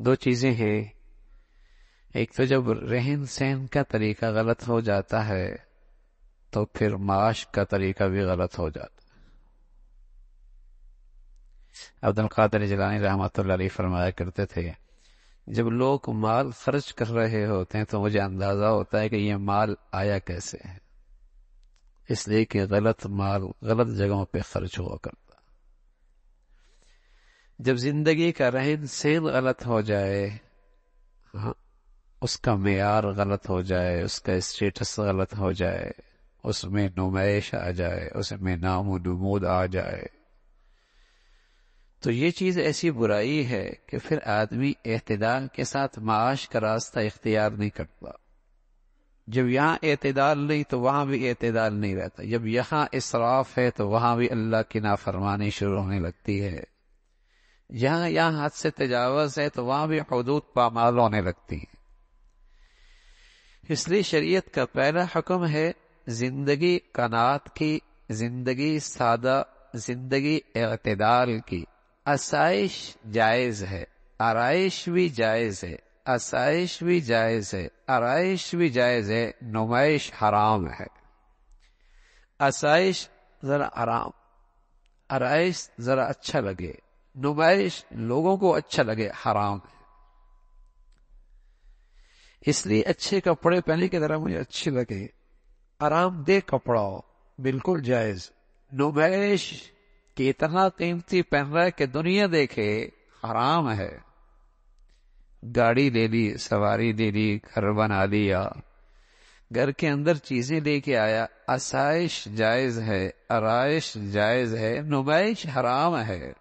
دو چیزیں ہیں، ایک تو جب رہن سہن کا طریقہ غلط ہو جاتا ہے تو پھر معاش کا طریقہ بھی غلط ہو جاتا ہے۔ عبد القادر جیلانی رحمۃ اللہ علیہ فرمایا کرتے تھے، جب لوگ مال خرچ کر رہے ہوتے ہیں تو مجھے اندازہ ہوتا ہے کہ یہ مال آیا کیسے ہے، اس لیے کہ غلط مال غلط جگہوں پہ خرچ ہوا کرتا۔ جب زندگی کا رہن سہن غلط ہو جائے، اس کا معیار غلط ہو جائے، اس کا اسٹیٹس غلط ہو جائے، اس میں نمائش آ جائے، اس میں نام و نمود آ جائے، تو یہ چیز ایسی برائی ہے کہ پھر آدمی اعتدال کے ساتھ معاش کا راستہ اختیار نہیں کرتا۔ جب یہاں اعتدال نہیں تو وہاں بھی اعتدال نہیں رہتا، جب یہاں اسراف ہے تو وہاں بھی اللہ کی نافرمانی شروع ہونے لگتی ہے، یہاں حد سے تجاوز ہے تو وہاں بھی حدود پامال ہونے لگتی ہیں۔ اس لیے شریعت کا پہلا حکم ہے زندگی قناعت کی، زندگی سادہ، زندگی اعتدال کی۔ آسائش جائز ہے، آرائش بھی جائز ہے، آسائش بھی جائز ہے، آرائش بھی جائز ہے، نمائش حرام ہے۔ آسائش ذرا آرام، آرائش ذرا اچھا لگے، نمائش لوگوں کو اچھا لگے، حرام ہے۔ اس لیے اچھے کپڑے پہننے کی طرح مجھے اچھے لگے، آرام دہ کپڑا ہو، بالکل جائز۔ نمائش کہ اتنا قیمتی پہن رہا ہے کہ دنیا دیکھے، حرام ہے۔ گاڑی لے لی، سواری لے لی، گھر بنا لیا، گھر کے اندر چیزیں لے کے آیا، آسائش جائز ہے، آرائش جائز ہے، نمائش حرام ہے۔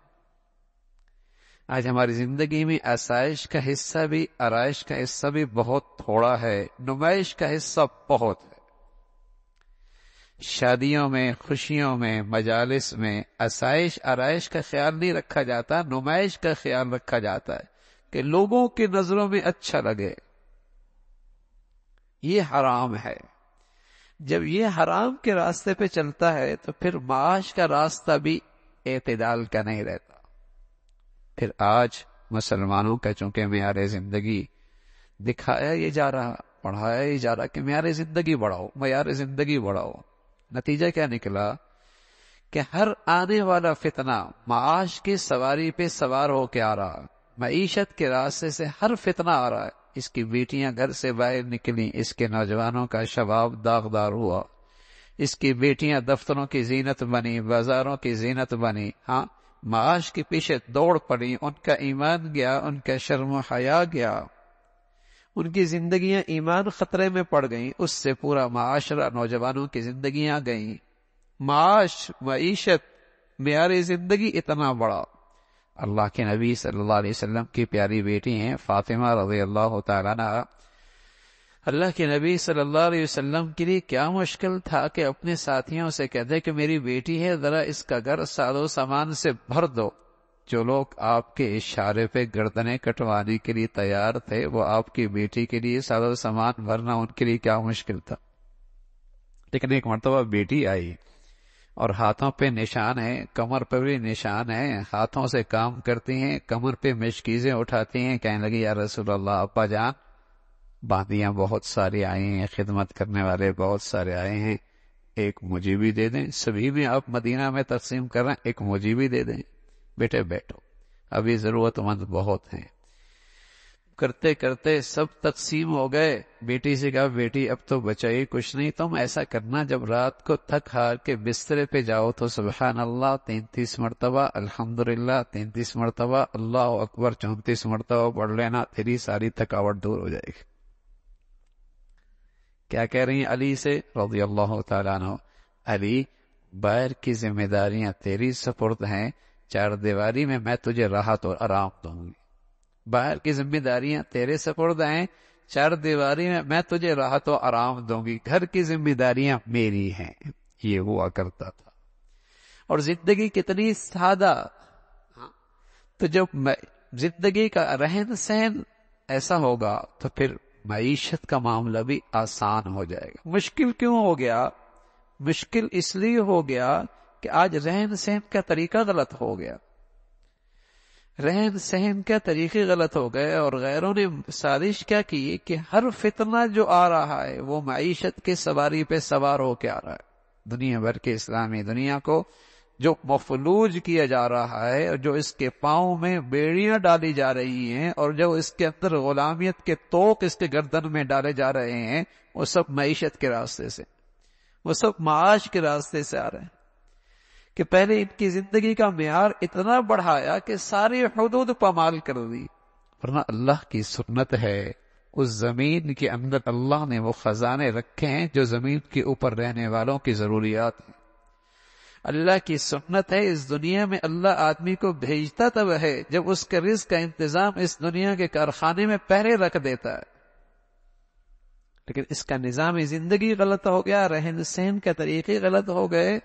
آج ہماری زندگی میں آسائش کا حصہ بھی، آرائش کا حصہ بھی بہت تھوڑا ہے، نمائش کا حصہ بہت ہے۔ شادیوں میں، خوشیوں میں، مجالس میں آسائش آرائش کا خیال نہیں رکھا جاتا، نمائش کا خیال رکھا جاتا ہے کہ لوگوں کی نظروں میں اچھا لگے۔ یہ حرام ہے۔ جب یہ حرام کے راستے پہ چلتا ہے تو پھر معاش کا راستہ بھی اعتدال کا نہیں رہتا۔ پھر آج مسلمانوں کا چونکہ معیار زندگی دکھایا یہ جا رہا، پڑھایا یہ جا رہا کہ معیار زندگی بڑھاؤ، معیار زندگی بڑھاؤ، نتیجہ کیا نکلا کہ ہر آنے والا فتنہ معاش کی سواری پہ سوار ہو کے آ رہا، معیشت کے راستے سے ہر فتنہ آ رہا ہے۔ اس کی بیٹیاں گھر سے باہر نکلیں، اس کے نوجوانوں کا شباب داغدار ہوا، اس کی بیٹیاں دفتروں کی زینت بنی، بازاروں کی زینت بنی، معاش کے پیچھے دوڑ پڑی، ان کا ایمان گیا، ان کا شرم و حیا گیا، ان کی زندگیاں ایمان خطرے میں پڑ گئیں، اس سے پورا معاشرہ، نوجوانوں کی زندگیاں گئیں۔ معاش، معیشت، معیار زندگی اتنا بڑا۔ اللہ کے نبی صلی اللہ علیہ وسلم کی پیاری بیٹی ہیں فاطمہ رضی اللہ تعالیٰ عنہا، اللہ کے نبی صلی اللہ علیہ وسلم کے لیے کیا مشکل تھا کہ اپنے ساتھیوں سے کہتے کہ میری بیٹی ہے، ذرا اس کا گھر ساز و سامان سے بھر دو۔ جو لوگ آپ کے اشارے پہ گردنیں کٹوانے کے لیے تیار تھے، وہ آپ کی بیٹی کے لیے ساز و سامان بھرنا ان کے لیے کیا مشکل تھا۔ لیکن ایک مرتبہ بیٹی آئی اور ہاتھوں پہ نشان ہے، کمر پہ بھی نشان ہے، ہاتھوں سے کام کرتی ہیں، کمر پہ مشکیزیں اٹھاتی ہیں، کہنے لگی یا رسول اللہ، ابا جان باندیاں بہت ساری آئی ہیں، خدمت کرنے والے بہت سارے آئے ہیں، ایک مجھے بھی دے دیں، سبھی میں آپ مدینہ میں تقسیم کر رہے ہیں، ایک مجھے بھی دے دیں۔ بیٹے بیٹھو، ابھی ضرورت مند بہت ہیں۔ کرتے کرتے سب تقسیم ہو گئے۔ بیٹی سے کہا بیٹی اب تو بچا ہی کچھ نہیں، تم ایسا کرنا جب رات کو تھک ہار کے بسترے پہ جاؤ تو سبحان اللہ 33 مرتبہ، الحمدللہ 33 مرتبہ، اللہ اکبر 34 مرتبہ پڑھ لینا، تیری ساری تھکاوٹ دور ہو جائے گی۔ کیا کہہ رہی ہیں علی سے رضی اللہ تعالیٰ عنہ؟ علی، باہر کی ذمہ داریاں تیری سپرد ہیں، چار دیواری میں میں تجھے راحت اور آرام دوں گی۔ باہر کی ذمہ داریاں تیرے سپرد ہیں، چار دیواری میں میں تجھے راحت و آرام دوں گی، گھر کی ذمہ داریاں میری ہیں۔ یہ ہوا کرتا تھا۔ اور زندگی کتنی سادہ، تو جب زندگی کا رہن سہن ایسا ہوگا تو پھر معیشت کا معاملہ بھی آسان ہو جائے گا۔ مشکل کیوں ہو گیا؟ مشکل اس لیے ہو گیا کہ آج رہن سہن کا طریقہ غلط ہو گیا۔ رہن سہن کے طریقے غلط ہو گئے، اور غیروں نے سازش کیا کی کہ ہر فتنہ جو آ رہا ہے وہ معیشت کے سواری پہ سوار ہو کے آ رہا ہے۔ دنیا بھر کے اسلامی دنیا کو جو مفلوج کیا جا رہا ہے، اور جو اس کے پاؤں میں بیڑیاں ڈالی جا رہی ہیں، اور جو اس کے اندر غلامیت کے طوق اس کے گردن میں ڈالے جا رہے ہیں، وہ سب معیشت کے راستے سے، وہ سب معاش کے راستے سے آ رہے ہیں۔ کہ پہلے ان کی زندگی کا معیار اتنا بڑھایا کہ ساری حدود پامال کر دی، ورنہ اللہ کی سنت ہے، اس زمین کے اندر اللہ نے وہ خزانے رکھے ہیں جو زمین کے اوپر رہنے والوں کی ضروریات ہیں۔ اللہ کی سنت ہے، اس دنیا میں اللہ آدمی کو بھیجتا تب ہے جب اس کے رزق کا انتظام اس دنیا کے کارخانے میں پہلے رکھ دیتا ہے، لیکن اس کا نظام زندگی غلط ہو گیا، رہن سہن کے طریقے غلط ہو گئے،